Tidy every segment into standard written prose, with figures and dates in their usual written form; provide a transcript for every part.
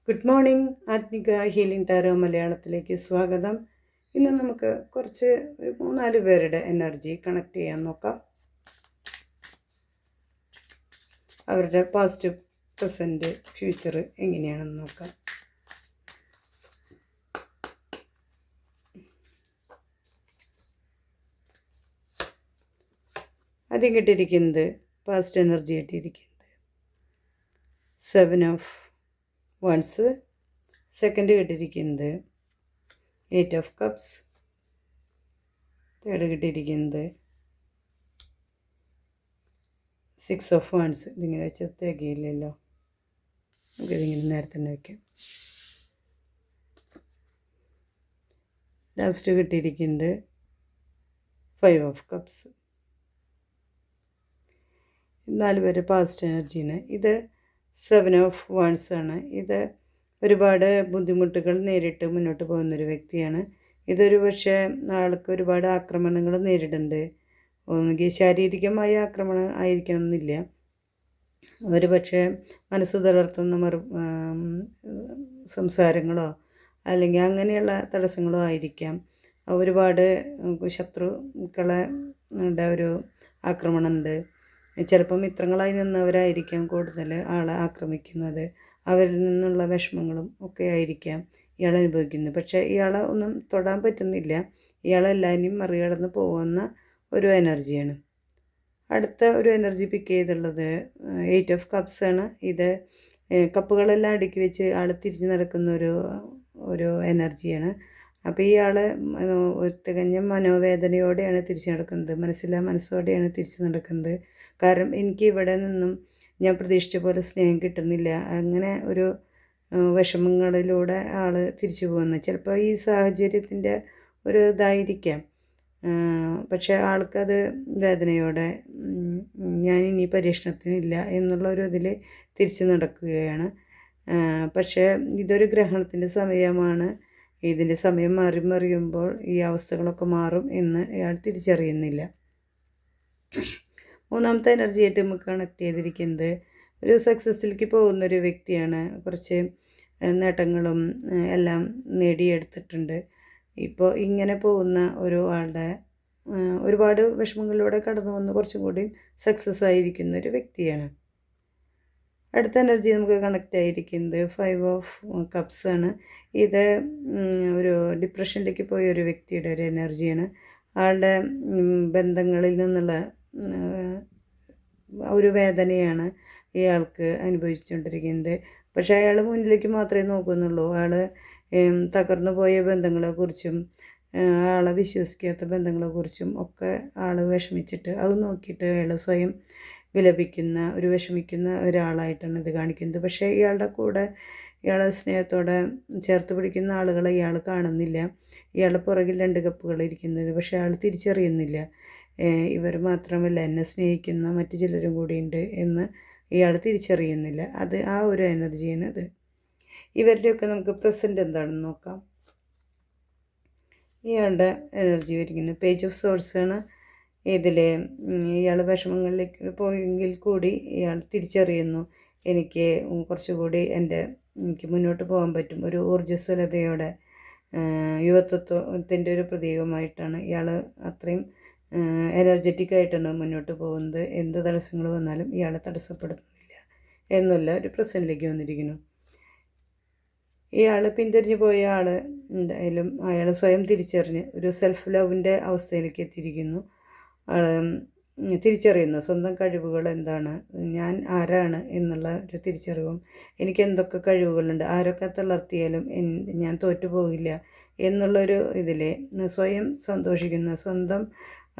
Good morning. Athmika healing tarot മലയാളത്തിലേക്ക് സ്വാഗതം. ഇന്ന് നമുക്ക് കുറച്ച് ഒരു 3-4 പേരുടെ എനർജി കണക്ട് ചെയ്യാൻ നോക്കാം. അവരുടെ പാസ്റ്റ്, പ്രസൻറ്റ്, ഫ്യൂച്ചർ എങ്ങനെയാണെന്ന് നോക്കാം. ആദ്യം കിട്ടിയിരിക്കുന്നത് പാസ്റ്റ് എനർജി കിട്ടിയിരിക്കുന്നത് 7 ഓഫ് വൺസ്. സെക്കൻഡ് കിട്ടിയിരിക്കുന്നത് 8 ഓഫ് കപ്സ്. തേർഡ് കിട്ടിയിരിക്കുന്നത് 6 ഓഫ് വൺസ്. ഇതിങ്ങനെ വെച്ചാൽ തികയില്ലല്ലോ, നമുക്കിതിങ്ങനെ നേരത്തെ തന്നെ വയ്ക്കാം. ലാസ്റ്റ് കിട്ടിയിരിക്കുന്നത് 5 ഓഫ് കപ്സ്. 4 പേര് പാസ്റ്റ് എനർജീന്. ഇത് 7 ഓഫ് വൺസ് ആണ്. ഇത് ഒരുപാട് ബുദ്ധിമുട്ടുകൾ നേരിട്ട് മുന്നോട്ട് പോകുന്നൊരു വ്യക്തിയാണ്. ഇതൊരു പക്ഷേ ആൾക്ക് ഒരുപാട് ആക്രമണങ്ങൾ നേരിടുന്നുണ്ട്. ഒന്നുകിൽ ശാരീരികമായ ആക്രമണം ആയിരിക്കണമെന്നില്ല, ഒരു പക്ഷേ മനസ്സ് തളർത്തുന്ന സംസാരങ്ങളോ അല്ലെങ്കിൽ അങ്ങനെയുള്ള തടസ്സങ്ങളോ ആയിരിക്കാം. ഒരുപാട് ശത്രുക്കളെ ഒരു ആക്രമണമുണ്ട്. ചിലപ്പോൾ മിത്രങ്ങളായി നിന്നവരായിരിക്കാം കൂടുതൽ ആളെ ആക്രമിക്കുന്നത്. അവരിൽ നിന്നുള്ള വിഷമങ്ങളും ഒക്കെ ആയിരിക്കാം ഇയാൾ അനുഭവിക്കുന്നത്. പക്ഷേ ഇയാളെ ഒന്നും തൊടാൻ പറ്റുന്നില്ല. ഇയാളെല്ലാവരെയും മറികടന്ന് പോകുന്ന ഒരു എനർജിയാണ്. അടുത്ത ഒരു എനർജി പിക്ക് ചെയ്തുള്ളത് 8 ഓഫ് കപ്സ് ആണ്. ഇത് കപ്പുകളെല്ലാം അടുക്കി വെച്ച് ആൾ തിരിഞ്ഞ് നടക്കുന്ന ഒരു എനർജിയാണ്. അപ്പോൾ ഇയാൾ തികഞ്ഞ മനോവേദനയോടെയാണ് തിരിച്ചു നടക്കുന്നത്, മനസ്സോടെയാണ് തിരിച്ചു നടക്കുന്നത്. കാരണം എനിക്ക് ഇവിടെ നിന്നും ഞാൻ പ്രതീക്ഷിച്ച പോലെ സ്നേഹം കിട്ടുന്നില്ല, അങ്ങനെ ഒരു വിഷമങ്ങളിലൂടെ ആൾ തിരിച്ചു പോകുന്നു. ചിലപ്പോൾ ഈ സാഹചര്യത്തിൻ്റെ ഒരു ഇതായിരിക്കാം. പക്ഷേ ആൾക്കത് വേദനയോടെ ഞാനിനി പരീക്ഷണത്തിനില്ല എന്നുള്ളൊരു ഇതിൽ തിരിച്ചു നടക്കുകയാണ്. പക്ഷേ ഇതൊരു ഗ്രഹണത്തിൻ്റെ സമയമാണ്. ഇതിൻ്റെ സമയം മറിയുമ്പോൾ ഈ അവസ്ഥകളൊക്കെ മാറും എന്ന് അയാൾ തിരിച്ചറിയുന്നില്ല. മൂന്നാമത്തെ എനർജിയായിട്ട് നമുക്ക് കണക്ട് ചെയ്തിരിക്കുന്നത് ഒരു സക്സസ്സിലേക്ക് പോകുന്നൊരു വ്യക്തിയാണ്. കുറച്ച് നേട്ടങ്ങളും എല്ലാം നേടിയെടുത്തിട്ടുണ്ട്. ഇപ്പോൾ ഇങ്ങനെ പോകുന്ന ആളുടെ ഒരുപാട് വിഷമങ്ങളിലൂടെ കടന്നു വന്ന് കുറച്ചും കൂടി സക്സസ് ആയിരിക്കുന്ന ഒരു വ്യക്തിയാണ്. അടുത്ത എനർജി നമുക്ക് കണക്റ്റ് ആയിരിക്കുന്നത് 5 ഓഫ് കപ്സ് ആണ്. ഇത് ഒരു ഡിപ്രഷനിലേക്ക് പോയ ഒരു വ്യക്തിയുടെ ഒരു എനർജിയാണ്. ആളുടെ ബന്ധങ്ങളിൽ നിന്നുള്ള ഒരു വേദനയാണ് ഇയാൾക്ക് അനുഭവിച്ചുകൊണ്ടിരിക്കുന്നത്. പക്ഷേ അയാൾ മുന്നിലേക്ക് മാത്രമേ നോക്കുന്നുള്ളൂ. ആൾ തകർന്നു പോയ ബന്ധങ്ങളെക്കുറിച്ചും ആളെ വിശ്വസിക്കാത്ത ബന്ധങ്ങളെക്കുറിച്ചും ഒക്കെ ആൾ വിഷമിച്ചിട്ട് അത് നോക്കിയിട്ട് അയാൾ സ്വയം വിഷമിക്കുന്ന ഒരാളായിട്ടാണ് ഇത് കാണിക്കുന്നത്. പക്ഷേ ഇയാളുടെ കൂടെ ഇയാളെ സ്നേഹത്തോടെ ചേർത്ത് പിടിക്കുന്ന ആളുകളെ ഇയാൾ കാണുന്നില്ല. ഇയാളുടെ പുറകിൽ 2 കപ്പുകൾ ഇരിക്കുന്നത് പക്ഷേ അയാൾ തിരിച്ചറിയുന്നില്ല. ഇവർ മാത്രമല്ല, എന്നെ സ്നേഹിക്കുന്ന മറ്റു ചിലരും കൂടിയുണ്ട് എന്ന് ഇയാൾ തിരിച്ചറിയുന്നില്ല. ആ ഒരു എനർജിയാണ് അത്. ഇവരുടെയൊക്കെ നമുക്ക് പ്രസൻറ്റ് എന്താണെന്ന് നോക്കാം. ഇയാളുടെ എനർജി വരിക്കുന്നത് പേജ് ഓഫ് സോഴ്സ് ആണ്. ഇതിൽ ഇയാൾ വിഷമങ്ങളിലേക്ക് പോയെങ്കിൽ കൂടി ഇയാൾ തിരിച്ചറിയുന്നു, എനിക്ക് കുറച്ചുകൂടി എനിക്ക് മുന്നോട്ട് പോകാൻ പറ്റും. ഒരു ഊർജ്ജസ്വലതയോടെ യുവത്വത്തിൻ്റെ ഒരു പ്രതീകമായിട്ടാണ് ഇയാൾ അത്രയും എനർജറ്റിക്കായിട്ടാണ് മുന്നോട്ട് പോകുന്നത്. എന്ത് തടസ്സങ്ങൾ വന്നാലും ഇയാളെ തടസ്സപ്പെടുത്തുന്നില്ല എന്നുള്ള ഒരു പ്രസൻറ്റിലേക്ക് വന്നിരിക്കുന്നു. ഇയാൾ പിന്തിരിഞ്ഞു പോയ ആൾ എന്തായാലും അയാൾ സ്വയം തിരിച്ചറിഞ്ഞ് ഒരു സെൽഫ് ലവിൻ്റെ അവസ്ഥയിലേക്ക് എത്തിയിരിക്കുന്നു. ആൾ തിരിച്ചറിയുന്നു സ്വന്തം കഴിവുകൾ എന്താണ്, ഞാൻ ആരാണ് എന്നുള്ള ഒരു തിരിച്ചറിവും, എനിക്ക് എന്തൊക്കെ കഴിവുകളുണ്ട്, ആരൊക്കെ തളർത്തിയാലും ഞാൻ തോറ്റുപോകില്ല എന്നുള്ളൊരു ഇതിൽ സ്വയം സന്തോഷിക്കുന്ന, സ്വന്തം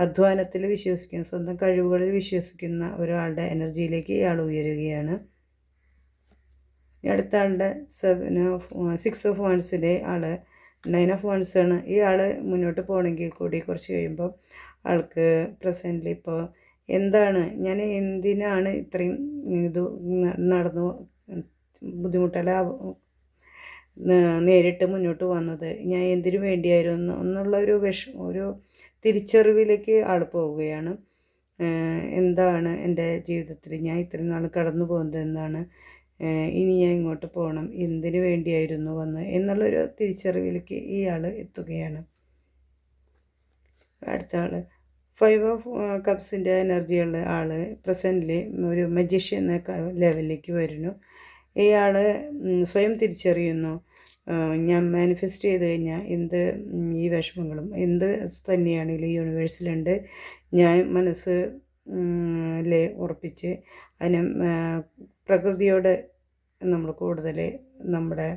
അധ്വാനത്തിൽ വിശ്വസിക്കുന്ന, സ്വന്തം കഴിവുകളിൽ വിശ്വസിക്കുന്ന ഒരാളുടെ എനർജിയിലേക്ക് ഇയാൾ ഉയരുകയാണ്. അടുത്ത ആളുടെ 6 ഓഫ് വൺസിലെ ആൾ 9 ഓഫ് വൺസ് ആണ്. ഈ ആൾ മുന്നോട്ട് പോകണമെങ്കിൽ കൂടി കുറച്ച് കഴിയുമ്പോൾ ആൾക്ക് പ്രസൻറ്റിൽ ഇപ്പോൾ ഞാൻ എന്തിനാണ് ഇത്രയും നടന്നു ബുദ്ധിമുട്ടെല്ലാം നേരിട്ട് മുന്നോട്ട് വന്നത്, ഞാൻ എന്തിനു വേണ്ടിയായിരുന്നു എന്നുള്ള ഒരു തിരിച്ചറിവിലേക്ക് ആൾ പോവുകയാണ്. എന്താണ് എൻ്റെ ജീവിതത്തിൽ ഞാൻ ഇത്രയും നാൾ കടന്നു പോകുന്നത്, എന്താണ് ഇനി ഞാൻ ഇങ്ങോട്ട് പോകണം, എന്തിനു വേണ്ടിയായിരുന്നു വന്ന് എന്നുള്ളൊരു തിരിച്ചറിവിലേക്ക് ഇയാൾ എത്തുകയാണ്. അടുത്ത ആൾ 5 ഓഫ് കപ്സിൻ്റെ എനർജിയുള്ള ആൾ പ്രസൻറ്റിൽ ഒരു മജീഷ്യൻ എന്ന ലെവലിലേക്ക് വരുന്നു. ഇയാൾ സ്വയം തിരിച്ചറിയുന്നു, ഞാൻ മാനിഫെസ്റ്റ് ചെയ്ത് കഴിഞ്ഞാൽ എന്ത് ഈ വിഷമങ്ങളും എന്ത് തന്നെയാണെങ്കിലും യൂണിവേഴ്സിലുണ്ട്. ഞാൻ മനസ്സ് ഉറപ്പിച്ച് അതിനെ പ്രകൃതിയോട് നമ്മൾ കൂടുതൽ നമ്മുടെ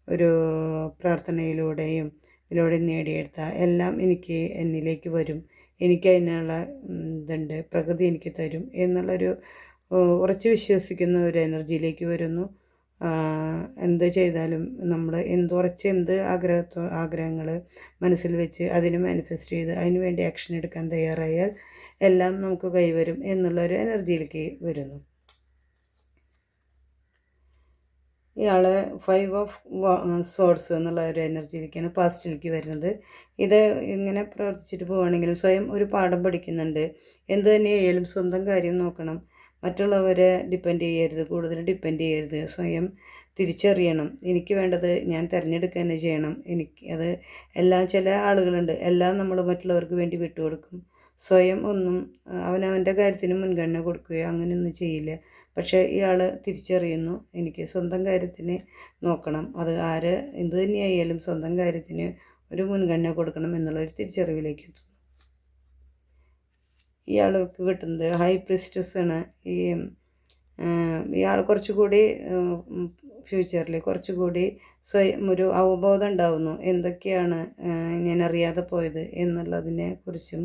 ഒരു പ്രാർത്ഥനയിലൂടെയും ഇതിലൂടെ നേടിയെടുത്ത എല്ലാം എന്നിലേക്ക് വരും, എനിക്ക് അതിനുള്ള ഇതുണ്ട്, പ്രകൃതി എനിക്ക് തരും എന്നുള്ളൊരു ഉറച്ച് വിശ്വസിക്കുന്ന ഒരു എനർജിയിലേക്ക് വരുന്നു. എന്ത് ചെയ്താലും നമ്മൾ എന്ത് ആഗ്രഹങ്ങൾ മനസ്സിൽ വെച്ച് അതിന് മാനിഫെസ്റ്റ് ചെയ്ത് അതിന് വേണ്ടി ആക്ഷൻ എടുക്കാൻ തയ്യാറായാൽ എല്ലാം നമുക്ക് കൈവരും എന്നുള്ളൊരു എനർജിയിലേക്ക് വരുന്നു. ഇയാൾ 5 ഓഫ് സോഡ്സ് എന്നുള്ള ഒരു എനർജിയിലേക്കാണ് പാസ്റ്റിലേക്ക് വരുന്നത്. ഇത് ഇങ്ങനെ പ്രവർത്തിച്ചിട്ട് പോവുകയാണെങ്കിലും സ്വയം ഒരു പാഠം പഠിക്കുന്നുണ്ട്. എന്ത് തന്നെയായാലും സ്വന്തം കാര്യം നോക്കണം, മറ്റുള്ളവരെ ഡിപ്പെൻഡ് ചെയ്യരുത്, കൂടുതൽ ഡിപ്പെൻഡ് ചെയ്യരുത്, സ്വയം തിരിച്ചറിയണം. എനിക്ക് വേണ്ടത് ഞാൻ തിരഞ്ഞെടുക്കുക തന്നെ ചെയ്യണം. അത് എല്ലാം ചില ആളുകളുണ്ട്, എല്ലാം നമ്മൾ മറ്റുള്ളവർക്ക് വേണ്ടി വിട്ടുകൊടുക്കും, സ്വയം ഒന്നും അവനവൻ്റെ കാര്യത്തിന് മുൻഗണന കൊടുക്കുകയോ അങ്ങനെയൊന്നും ചെയ്യില്ല. പക്ഷേ ഇയാൾ തിരിച്ചറിയുന്നു, എനിക്ക് സ്വന്തം കാര്യത്തിന് നോക്കണം, അത് എന്ത് തന്നെയായാലും സ്വന്തം കാര്യത്തിന് ഒരു മുൻഗണന കൊടുക്കണം എന്നുള്ളൊരു തിരിച്ചറിവിലേക്ക് എത്തുന്നു. ഇയാൾക്ക് കിട്ടുന്നത് ഹൈ പ്രിസ്റ്റസ് ആണ്. ഇയാൾ കുറച്ചുകൂടി ഫ്യൂച്ചറിൽ കുറച്ചുകൂടി സ്വയം ഒരു അവബോധം ഉണ്ടാവുന്നു, എന്തൊക്കെയാണ് ഞാൻ അറിയാതെ പോയത് എന്നുള്ളതിനെ കുറിച്ചും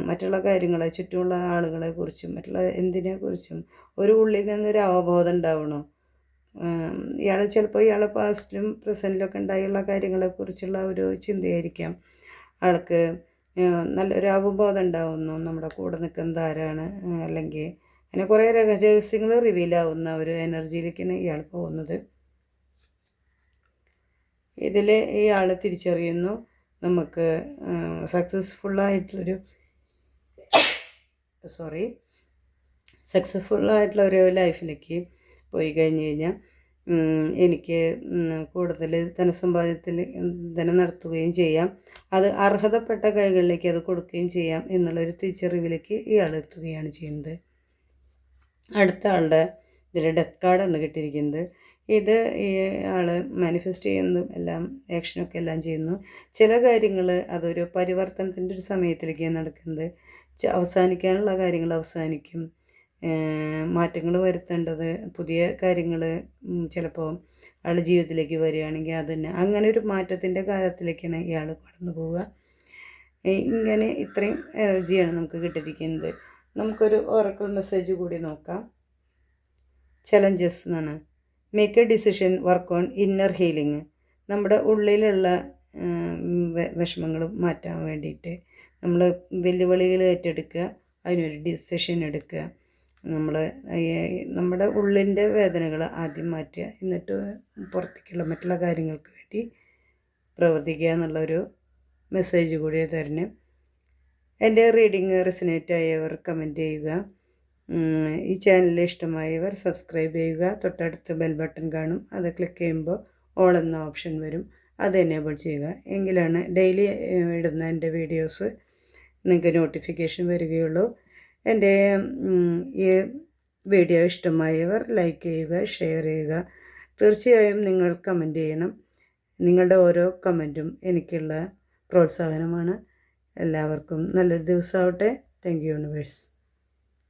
മറ്റുള്ള കാര്യങ്ങളെ ചുറ്റുമുള്ള ആളുകളെ കുറിച്ചും മറ്റുള്ള എന്തിനെക്കുറിച്ചും ഒരു ഉള്ളിൽ നിന്നൊരു അവബോധം ഉണ്ടാവണം. ഇയാളെ പാസ്റ്റിലും പ്രസൻറ്റിലൊക്കെ ഉണ്ടായുള്ള കാര്യങ്ങളെക്കുറിച്ചുള്ള ഒരു ചിന്തയായിരിക്കാം ആൾക്ക്. നല്ലൊരു അവബോധം ഉണ്ടാവുന്നു, നമ്മുടെ കൂടെ നിൽക്കുന്നത് ആരാണ്, അല്ലെങ്കിൽ അങ്ങനെ കുറേ രഹസ്യങ്ങൾ റിവീലാവുന്ന ഒരു എനർജിയിലേക്കാണ് ഇയാൾ പോകുന്നത്. ഇതിൽ ഇയാൾ തിരിച്ചറിയുന്നു, നമുക്ക് സക്സസ്ഫുള്ളായിട്ടുള്ള ഒരു ലൈഫിലേക്ക് പോയി കഴിഞ്ഞ് കഴിഞ്ഞാൽ എനിക്ക് കൂടുതൽ ധനസമ്പാദ്യത്തിൽ ധനം നടത്തുകയും ചെയ്യാം, അത് അർഹതപ്പെട്ട കൈകളിലേക്ക് അത് കൊടുക്കുകയും ചെയ്യാം എന്നുള്ളൊരു തിരിച്ചറിവിലേക്ക് ഇയാൾ എത്തുകയാണ് ചെയ്യുന്നത്. അടുത്ത ആളുടെ ഇതിൽ ഡെത്ത് കാർഡാണ് കിട്ടിയിരിക്കുന്നത്. ഇത് ആൾ മാനിഫെസ്റ്റ് ചെയ്യുന്നതും എല്ലാം ആക്ഷനൊക്കെ എല്ലാം ചെയ്യുന്നു. ചില കാര്യങ്ങൾ അതൊരു പരിവർത്തനത്തിൻ്റെ ഒരു സമയത്തിലേക്കാണ് നടക്കുന്നത്. അവസാനിക്കാനുള്ള കാര്യങ്ങൾ അവസാനിക്കും, മാറ്റങ്ങൾ വരുത്തേണ്ടത് പുതിയ കാര്യങ്ങൾ ചിലപ്പോൾ ആളുടെ ജീവിതത്തിലേക്ക് വരികയാണെങ്കിൽ അതിന് അങ്ങനെ ഒരു മാറ്റത്തിൻ്റെ കാലത്തിലേക്കാണ് ഇയാൾ കടന്നു പോവുക. ഇങ്ങനെ ഇത്രയും എനർജിയാണ് നമുക്ക് കിട്ടിയിരിക്കുന്നത്. നമുക്കൊരു ഓറക്കിൾ മെസ്സേജ് കൂടി നോക്കാം. ചലഞ്ചസ് എന്നാണ്. Make A decision, work on inner healing. നമ്മുടെ ഉള്ളിലുള്ള വിഷമങ്ങൾ മാറ്റാൻ വേണ്ടിയിട്ട് നമ്മൾ വെല്ലുവിളികൾ ഏറ്റെടുക്കുക, അതിനൊരു ഡിസിഷൻ എടുക്കുക. നമ്മുടെ ഉള്ളിൻ്റെ വേദനകൾ ആദ്യം മാറ്റുക, എന്നിട്ട് പുറത്തേക്കുള്ള മറ്റുള്ള കാര്യങ്ങൾക്ക് വേണ്ടി പ്രവർത്തിക്കുക എന്നുള്ളൊരു മെസ്സേജ് കൂടി തരുന്നു. എൻ്റെ റീഡിങ് റെസിനേറ്റ് ആയവർ കമൻറ്റ് ചെയ്യുക. ഈ ചാനൽ ഇഷ്ടമായവർ സബ്സ്ക്രൈബ് ചെയ്യുക. തൊട്ടടുത്ത് ബെൽ ബട്ടൺ കാണും, അത് ക്ലിക്ക് ചെയ്യുമ്പോൾ ഓൾ എന്ന ഓപ്ഷൻ വരും, അത് എനേബിൾ ചെയ്യുക. എങ്കിലാണ് ഡെയിലി ഇടുന്ന എൻ്റെ വീഡിയോസ് നിങ്ങൾക്ക് നോട്ടിഫിക്കേഷൻ വരികയുള്ളൂ. എൻ്റെ ഈ വീഡിയോ ഇഷ്ടമായവർ ലൈക്ക് ചെയ്യുക, ഷെയർ ചെയ്യുക. തീർച്ചയായും നിങ്ങൾ കമൻറ്റ് ചെയ്യണം. നിങ്ങളുടെ ഓരോ കമൻറ്റും എനിക്കുള്ള പ്രോത്സാഹനമാണ്. എല്ലാവർക്കും നല്ലൊരു ദിവസമാവട്ടെ. Thank you universe.